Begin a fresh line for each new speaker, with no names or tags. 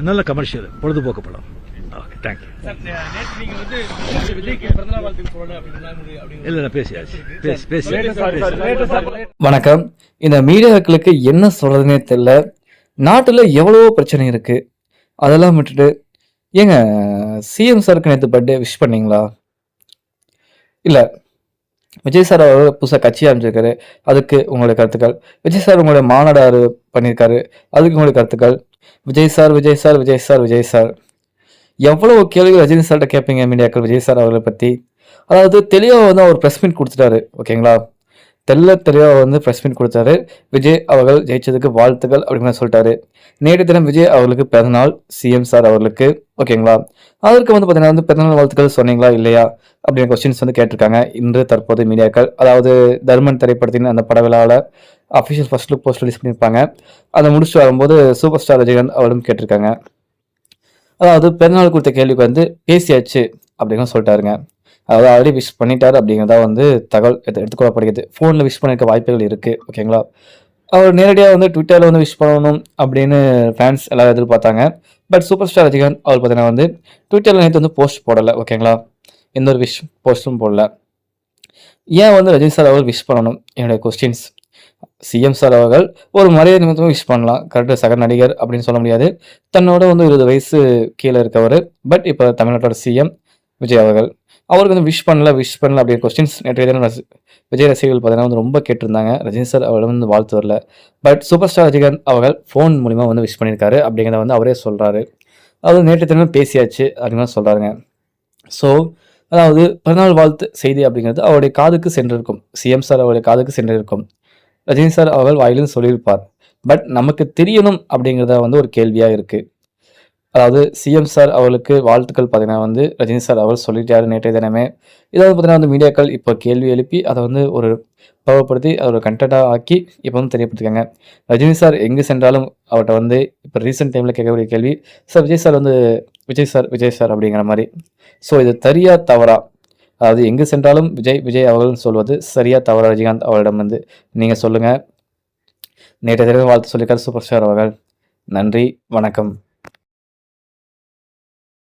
நல்ல கமர்ஷியல் பொழுதுபோக்கு படம். Okay, thank you. இல்லை, பேசியாச்சு.
வணக்கம். இந்த மீடியாக்களுக்கு என்ன சொல்றதுன்னே தெரியல. நாட்டுல எவ்வளவோ பிரச்சனை இருக்கு. அதெல்லாம் விட்டுட்டு ஏங்க சிஎம் சாருக்கு நேற்று பர்த்டே விஷ் பண்ணீங்களா? இல்ல, விஜய் சார் அவர் புதுசாக கட்சி ஆரம்பிச்சிருக்காரு, அதுக்கு உங்களுடைய கருத்துக்கள். விஜய் சார் உங்களுடைய மாநாடு பண்ணியிருக்காரு, அதுக்கு உங்களுடைய கருத்துக்கள். Vijay sir Vijay sir Vijay sir Vijay sir எவ்வளவு கேள்வி ரஜினி சார்கிட்ட கேட்பீங்க மீடியாக்கள் விஜய் சார் அவர்களை பற்றி. அதாவது தெளிவாக வந்து அவர் ப்ரெஸ் மீட் கொடுத்துட்டாரு. ஓகேங்களா, தெளிவாக வந்து ப்ரெஸ் மீட் கொடுத்தாரு. விஜய் அவர்கள் ஜெயிச்சதுக்கு வாழ்த்துக்கள் அப்படின்னு சொல்லிட்டாரு. நேற்று தினம் விஜய் அவர்களுக்கு பிறந்தநாள், சிஎம் சார் அவர்களுக்கு. ஓகேங்களா, அதற்கு வந்து பார்த்தீங்கன்னா வந்து பிறந்தநாள் வாழ்த்துக்கள் சொன்னீங்களா இல்லையா அப்படின்னு கொஸ்டின்ஸ் வந்து கேட்டிருக்காங்க இன்று தற்போது மீடியாக்கள். அதாவது தர்மன் திரைப்படத்தின் அந்த படவிழாவில் official first look post release பண்ணியிருப்பாங்க. அதை முடிச்சுட்டு வரும்போது சூப்பர் ஸ்டார் ரஜினிகாந்த் அவரும் கேட்டிருக்காங்க. அதாவது பிறந்தநாள் கொடுத்த கேள்விக்கு வந்து பேசியாச்சு அப்படின்னு சொல்லிட்டாருங்க. அதாவது ஆல்ரெடி விஷ் பண்ணிட்டாரு அப்படிங்கிறதா வந்து தகவல் எடுத்துக்கொள்ளப்படுகிறது. ஃபோனில் விஷ் பண்ணியிருக்க வாய்ப்புகள் இருக்குது. ஓகேங்களா, அவர் நேரடியாக வந்து ட்விட்டரில் வந்து விஷ் பண்ணணும் அப்படின்னு ஃபேன்ஸ் எல்லாரும் எதிர்பார்த்தாங்க. பட் சூப்பர் ஸ்டார் ரஜினிகாந்த் அவர் பார்த்தீங்கன்னா வந்து ட்விட்டரில் நேற்று வந்து போஸ்ட் போடலை. ஓகேங்களா, எந்த ஒரு விஷ் போஸ்ட்டும் போடல. ஏன் வந்து ரஜினி சார் அவர்கள் விஷ் பண்ணணும் என்னுடைய கொஸ்டின்ஸ். சிஎம் சார் அவர்கள் ஒரு மரியாதை நிமித்தமாக விஷ் பண்ணலாம். கரெக்டாக சக நடிகர் அப்படின்னு சொல்ல முடியாது. தன்னோட வந்து 20 வயசு கீழே இருக்கவர். பட் இப்போ தமிழ்நாட்டோட சிஎம் விஜய் அவர்கள் அவருக்கு வந்து விஷ் பண்ணல அப்படிங்கிற கொஸ்டின்ஸ் நேற்றைய தினம் விஜய் ரசிகர்கள் பார்த்தீங்கன்னா வந்து ரொம்ப கேட்டிருந்தாங்க. ரஜினி சார் அவர்கள் வந்து வாழ்த்து வரல. பட் சூப்பர் ஸ்டார் ரஜினிகாந்த் அவர்கள் ஃபோன் மூலிமா வந்து விஷ் பண்ணியிருக்காரு அப்படிங்கிறத வந்து அவரே சொல்கிறாரு. அதாவது நேற்று தினம் பேசியாச்சு அப்படின்னு சொல்கிறாருங்க. ஸோ அதாவது பிறநாள் வாழ்த்து செய்தி அப்படிங்கிறது அவருடைய காதுக்கு சென்றிருக்கும். சிஎம் சார் அவருடைய காதுக்கு சென்றிருக்கும். ரஜினி சார் அவர்கள் வாயிலும் சொல்லியிருப்பார். பட் நமக்கு தெரியணும் அப்படிங்கிறத வந்து ஒரு கேள்வியாக இருக்குது. அதாவது சிஎம் சார் அவர்களுக்கு வாழ்த்துக்கள் பார்த்தீங்கன்னா வந்து ரஜினி சார் அவர் சொல்லிட்டாரு நேற்றைய தினமே. இதாவது பார்த்தீங்கன்னா வந்து மீடியாக்கள் இப்போ கேள்வி எழுப்பி அதை வந்து ஒரு பவப்படுத்தி அதை கண்டென்ட்டாக ஆக்கி இப்போ வந்து தெரியப்படுத்திருக்காங்க. ரஜினி சார் எங்கே சென்றாலும் அவர்கிட்ட வந்து இப்போ ரீசெண்ட் டைமில் கேட்கக்கூடிய கேள்வி, சார் விஜய் சார் வந்து விஜய் சார் அப்படிங்கிற மாதிரி. ஸோ இது சரியா தவறா? அதாவது எங்கே சென்றாலும் விஜய் அவர்கள் சொல்வது சரியா தவறா? ரஜினிகாந்த் அவரிடம் வந்து நீங்கள் சொல்லுங்கள். நேற்றைய தினமே வாழ்த்து சொல்லியிருக்கார் சூப்பர் ஸ்டார் அவர்கள். நன்றி, வணக்கம்.